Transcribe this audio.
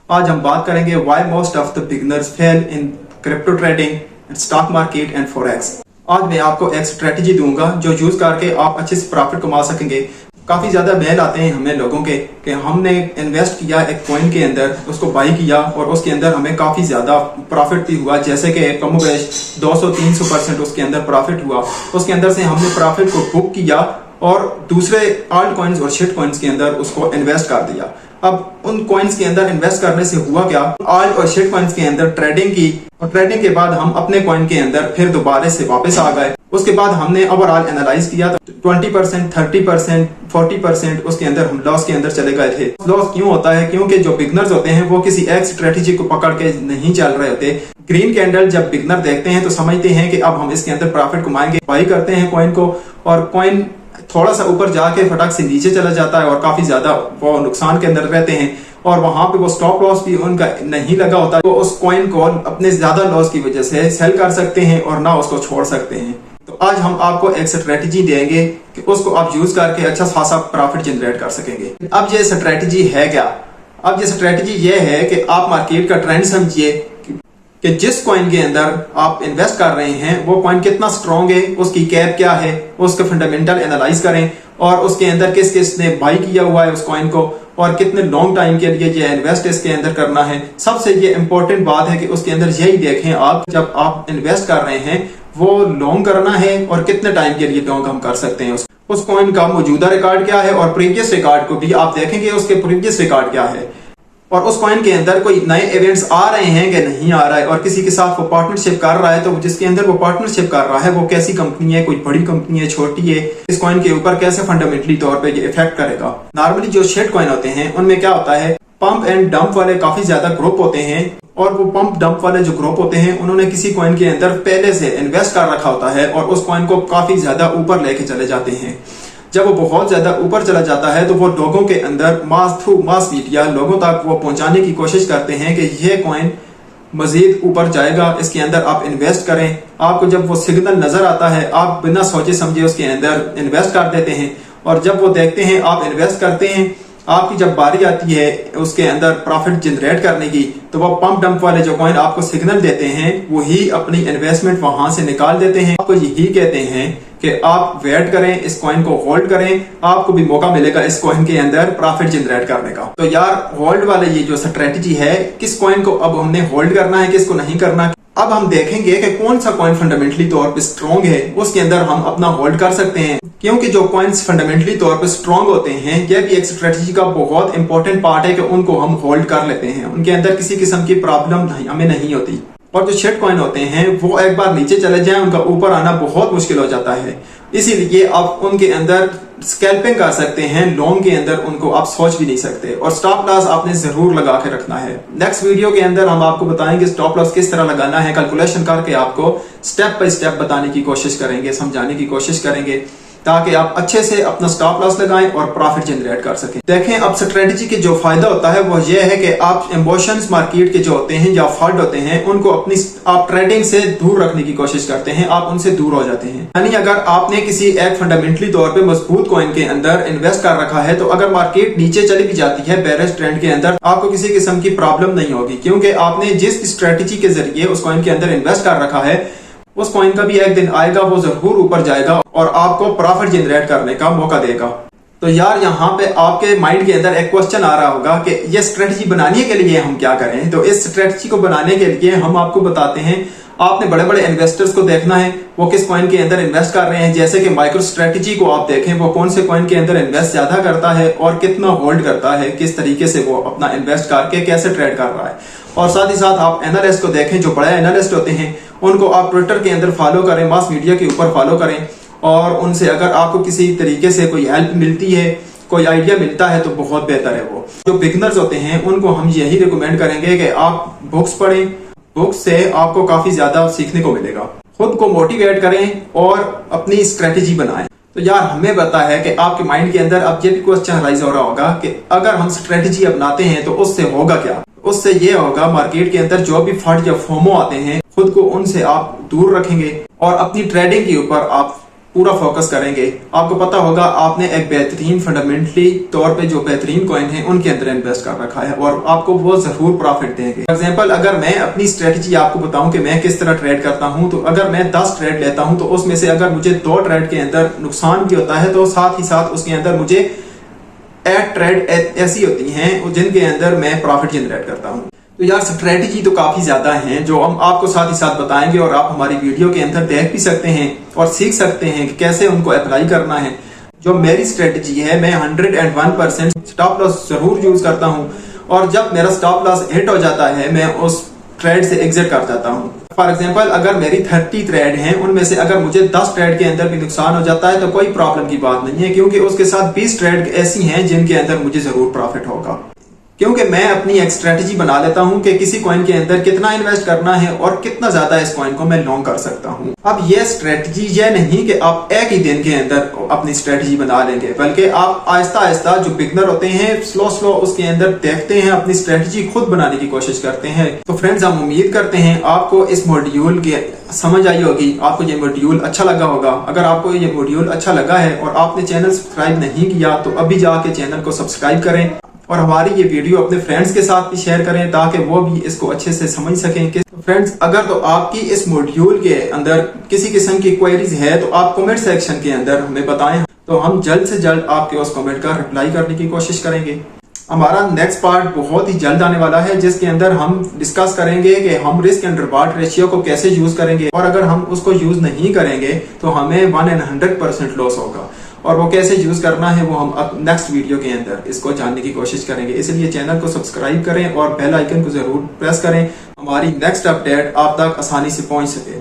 आज हम बात करेंगे why most of the beginners fail in crypto trading, stock market and forex. आज मैं आपको एक स्ट्रेटेजी दूंगा जो यूज करके आप अच्छे से प्रॉफिट कमा सकेंगे। काफी ज्यादा मेल आते हैं हमें लोगों के कि हमने इन्वेस्ट किया एक कॉइन के अंदर, उसको बाई किया और उसके अंदर हमें काफी ज्यादा प्रॉफिट भी हुआ, जैसे कि कमोबेश 200-300% उसके अंदर प्रॉफिट हुआ। उसके अंदर से हमने प्रॉफिट को बुक किया और दूसरे आल्ट कॉइन्स और शिट कॉइन्स के अंदर उसको इन्वेस्ट कर दिया। अब उन कॉइन्स के अंदर इन्वेस्ट करने से हुआ क्या, आल्ट और शिट कॉइन्स के अंदर ट्रेडिंग की और ट्रेडिंग के बाद हम अपने कॉइन के अंदर फिर दोबारा से वापस आ गए। उसके बाद हमने ओवरऑल एनालाइज किया तो 20%, 30%, 40% उसके अंदर हम लॉस के अंदर चले गए थे। लॉस क्यों होता है? क्योंकि जो बिगनर्स होते हैं वो किसी एक स्ट्रेटेजी को पकड़ के नहीं चल रहे होते। ग्रीन कैंडल जब बिगनर देखते हैं तो समझते हैं कि अब हम इसके अंदर प्रॉफिट कमाएंगे, बाई करते हैं कॉइन को और कॉइन थोड़ा सा ऊपर जाके फटाक से नीचे चला जाता है और काफी ज्यादा वो नुकसान के अंदर रहते हैं और वहां पे वो स्टॉप लॉस भी उनका नहीं लगा होता। वो उस कॉइन को अपने ज्यादा लॉस की वजह से सेल कर सकते हैं और ना उसको छोड़ सकते हैं। तो आज हम आपको एक स्ट्रेटेजी देंगे कि उसको आप यूज करके अच्छा खासा प्रॉफिट जनरेट कर सकेंगे। अब ये स्ट्रेटेजी है क्या? अब ये स्ट्रेटेजी ये है कि आप मार्केट का ट्रेंड समझिए कि जिस कॉइन के अंदर आप इन्वेस्ट कर रहे हैं वो कॉइन कितना स्ट्रॉन्ग है, उसकी कैप क्या है, उसके फंडामेंटल एनालाइज करें और उसके अंदर किस किस ने बाई किया हुआ है उस कॉइन को और कितने लॉन्ग टाइम के लिए ये इन्वेस्ट इसके अंदर करना है। सबसे ये इंपॉर्टेंट बात है कि उसके अंदर यही देखें आप जब आप इन्वेस्ट कर रहे हैं वो लॉन्ग करना है और कितने टाइम के लिए लॉन्ग हम कर सकते हैं। उस कॉइन का मौजूदा रिकॉर्ड क्या है और प्रीवियस रिकॉर्ड को भी आप देखेंगे उसके प्रीवियस रिकॉर्ड क्या है और उस कॉइन के अंदर कोई नए इवेंट्स आ रहे हैं कि नहीं आ रहा है और किसी के साथ वो पार्टनरशिप कर रहा है तो जिसके अंदर वो पार्टनरशिप कर रहा है वो कैसी कंपनी है, कोई बड़ी कंपनी है, छोटी है, इस कॉइन के ऊपर कैसे फंडामेंटली तौर पे ये इफेक्ट करेगा। नॉर्मली जो शिट कॉइन होते हैं उनमें क्या होता है, पंप एंड डंप वाले काफी ज्यादा ग्रुप होते हैं और वो पंप डंप वाले जो ग्रुप होते हैं उन्होंने किसी कॉइन के अंदर पहले से इन्वेस्ट कर रखा होता है और उस कॉइन को काफी ज्यादा ऊपर लेके चले जाते हैं। जब वो बहुत ज्यादा ऊपर चला जाता है तो वो लोगों के अंदर मास मीडिया लोगों तक वो पहुंचाने की कोशिश करते हैं कि ये कॉइन मजीद ऊपर जाएगा, इसके अंदर आप इन्वेस्ट करें। आपको जब वो सिग्नल नजर आता है आप बिना सोचे समझे उसके अंदर इन्वेस्ट कर देते हैं और जब वो देखते हैं आप इन्वेस्ट करते हैं, आपकी जब बारी आती है उसके अंदर प्रॉफिट जनरेट करने की तो वो पंप डंप वाले जो कॉइन आपको सिग्नल देते हैं वही अपनी इन्वेस्टमेंट वहां से निकाल देते हैं। आपको यही कहते हैं कि आप वेट करें, इस कॉइन को होल्ड करें, आपको भी मौका मिलेगा इस कॉइन के अंदर प्रॉफिट जनरेट करने का। तो यार होल्ड वाले ये जो स्ट्रेटेजी है, किस कॉइन को अब हमने होल्ड करना है, किसको नहीं करना। अब हम देखेंगे कि कौन सा कॉइन फंडामेंटली तौर पे स्ट्रॉन्ग है, उसके अंदर हम अपना होल्ड कर सकते हैं। क्योंकि जो कॉइन्स फंडामेंटली तौर पे स्ट्रॉन्ग होते हैं यह भी एक स्ट्रेटेजी का बहुत इंपॉर्टेंट पार्ट है कि उनको हम होल्ड कर लेते हैं, उनके अंदर किसी किस्म की प्रॉब्लम हमें नहीं होती। और जो शिट कॉइन होते हैं वो एक बार नीचे चले जाएं उनका ऊपर आना बहुत मुश्किल हो जाता है, इसीलिए आप उनके अंदर स्कैल्पिंग कर सकते हैं, लॉन्ग के अंदर उनको आप सोच भी नहीं सकते और स्टॉप लॉस आपने जरूर लगा के रखना है। नेक्स्ट वीडियो के अंदर हम आपको बताएंगे स्टॉप लॉस किस तरह लगाना है, कैलकुलेशन करके आपको स्टेप बाय स्टेप बताने की कोशिश करेंगे, समझाने की कोशिश करेंगे ताकि आप अच्छे से अपना स्टॉप लॉस लगाएं और प्रॉफिट जनरेट कर सकें। देखें अब स्ट्रेटेजी के जो फायदा होता है वो ये है कि आप इमोशंस मार्केट के जो होते हैं या फंड होते हैं उनको अपनी आप ट्रेडिंग से दूर रखने की कोशिश करते हैं, आप उनसे दूर हो जाते हैं। यानी अगर आपने किसी एक फंडामेंटली तौर पे मजबूत कॉइन के अंदर इन्वेस्ट कर रखा है तो अगर मार्केट नीचे चली भी जाती है बेरिश ट्रेंड के अंदर, आपको किसी किस्म की प्रॉब्लम नहीं होगी क्योंकि आपने जिस स्ट्रेटेजी के जरिए उस कॉइन के अंदर इन्वेस्ट कर रखा है उस कॉइन का भी एक दिन आएगा, वो जरूर ऊपर जाएगा और आपको प्रॉफिट जनरेट करने का मौका देगा। तो यार यहाँ पे आपके माइंड के अंदर एक क्वेश्चन आ रहा होगा कि ये स्ट्रेटजी बनाने के लिए हम क्या करें। तो इस स्ट्रेटजी को बनाने के लिए हम आपको बताते हैं, आपने बड़े बड़े इन्वेस्टर्स को देखना है वो किस कॉइन के अंदर इन्वेस्ट कर रहे हैं। जैसे कि माइक्रो स्ट्रेटजी को आप देखें वो कौन से कॉइन के अंदर इन्वेस्ट ज्यादा करता है और कितना होल्ड करता है, किस तरीके से वो अपना इन्वेस्ट करके कैसे ट्रेड कर रहा है। और साथ ही साथ आप एनालिस्ट को देखें, जो बड़े एनालिस्ट होते हैं उनको आप ट्विटर के अंदर फॉलो करें, मास मीडिया के ऊपर फॉलो करें और उनसे अगर आपको किसी तरीके से कोई हेल्प मिलती है, कोई आइडिया मिलता है तो बहुत बेहतर है। वो जो बिगनर्स होते हैं उनको हम यही रिकमेंड करेंगे कि आप बुक्स पढ़ें, बुक्स से आपको काफी ज्यादा सीखने को मिलेगा। खुद को मोटिवेट करें और अपनी स्ट्रेटेजी बनाएं। तो यार हमें पता है कि आपके माइंड के अंदर अब ये भी क्वेश्चन राइज हो रहा होगा कि अगर हम स्ट्रेटेजी अपनाते हैं तो उससे होगा क्या। उससे ये होगा मार्केट के अंदर जो भी फंड या फोमो आते हैं खुद को उनसे आप दूर रखेंगे और अपनी ट्रेडिंग के ऊपर आप पूरा फोकस करेंगे। आपको पता होगा आपने एक बेहतरीन फंडामेंटली तौर पे जो बेहतरीन कॉइन है उनके अंदर इन्वेस्ट कर रखा है और आपको वो जरूर प्रॉफिट देंगे। फॉर एग्जांपल अगर मैं अपनी स्ट्रेटजी आपको बताऊं कि मैं किस तरह ट्रेड करता हूं, तो अगर मैं 10 ट्रेड लेता हूं तो उसमें से अगर मुझे 2 ट्रेड के अंदर नुकसान भी होता है तो साथ ही साथ उसके अंदर मुझे 8 ट्रेड ऐसी होती हैं जिनके अंदर मैं प्रॉफिट जनरेट करता हूं। तो यार स्ट्रेटजी तो काफी ज्यादा हैं जो हम आपको साथ ही साथ बताएंगे और आप हमारी वीडियो के अंदर देख भी सकते हैं और सीख सकते हैं कि कैसे उनको अप्लाई करना है। जो मेरी स्ट्रेटजी है, मैं 101% स्टॉप लॉस जरूर यूज करता हूं और जब मेरा स्टॉप लॉस हिट हो जाता है मैं उस ट्रेड से एग्जिट कर जाता हूं। फॉर एग्जांपल अगर मेरी 30 ट्रेड हैं, उनमें से अगर मुझे 10 ट्रेड के अंदर भी नुकसान हो जाता है तो कोई प्रॉब्लम की बात नहीं है, क्योंकि उसके साथ 20 ट्रेड ऐसी हैं जिनके अंदर मुझे जरूर प्रॉफिट होगा। क्योंकि मैं अपनी एक स्ट्रेटजी बना लेता हूं कि किसी कॉइन के अंदर कितना इन्वेस्ट करना है और कितना ज्यादा इस कॉइन को मैं लॉन्ग कर सकता हूं। अब ये स्ट्रेटजी ये नहीं कि आप एक ही दिन के अंदर अपनी स्ट्रेटजी बना लेंगे, बल्कि आप आहिस्ता आहिस्ता जो बिगनर होते हैं स्लो उसके अंदर देखते हैं, अपनी स्ट्रेटजी खुद बनाने की कोशिश करते हैं। तो फ्रेंड्स, हम उम्मीद करते हैं आपको इस मॉड्यूल की समझ आई होगी, आपको ये मॉड्यूल अच्छा लगा होगा। अगर आपको ये मॉड्यूल अच्छा लगा है और आपने चैनल सब्सक्राइब नहीं किया तो अभी जाके चैनल को सब्सक्राइब करें और हमारी ये वीडियो अपने फ्रेंड्स के साथ भी शेयर करें ताकि वो भी इसको अच्छे से समझ सकें। कि फ्रेंड्स, अगर तो आपकी इस मॉड्यूल के अंदर किसी किस्म की क्वेरीज है तो आप कमेंट सेक्शन के अंदर हमें बताएं, तो हम जल्द से जल्द आपके उस कमेंट का रिप्लाई करने की कोशिश करेंगे। हमारा नेक्स्ट पार्ट बहुत ही जल्द आने वाला है जिसके अंदर हम डिस्कस करेंगे कि हम रिस्क एंड रिवार्ड रेशियो को कैसे यूज करेंगे और अगर हम उसको यूज नहीं करेंगे तो हमें 100% लॉस होगा और वो कैसे यूज करना है वो हम अब नेक्स्ट वीडियो के अंदर इसको जानने की कोशिश करेंगे। इसलिए चैनल को सब्सक्राइब करें और बेल आइकन को जरूर प्रेस करें, हमारी नेक्स्ट अपडेट आप तक आसानी से पहुंच सके।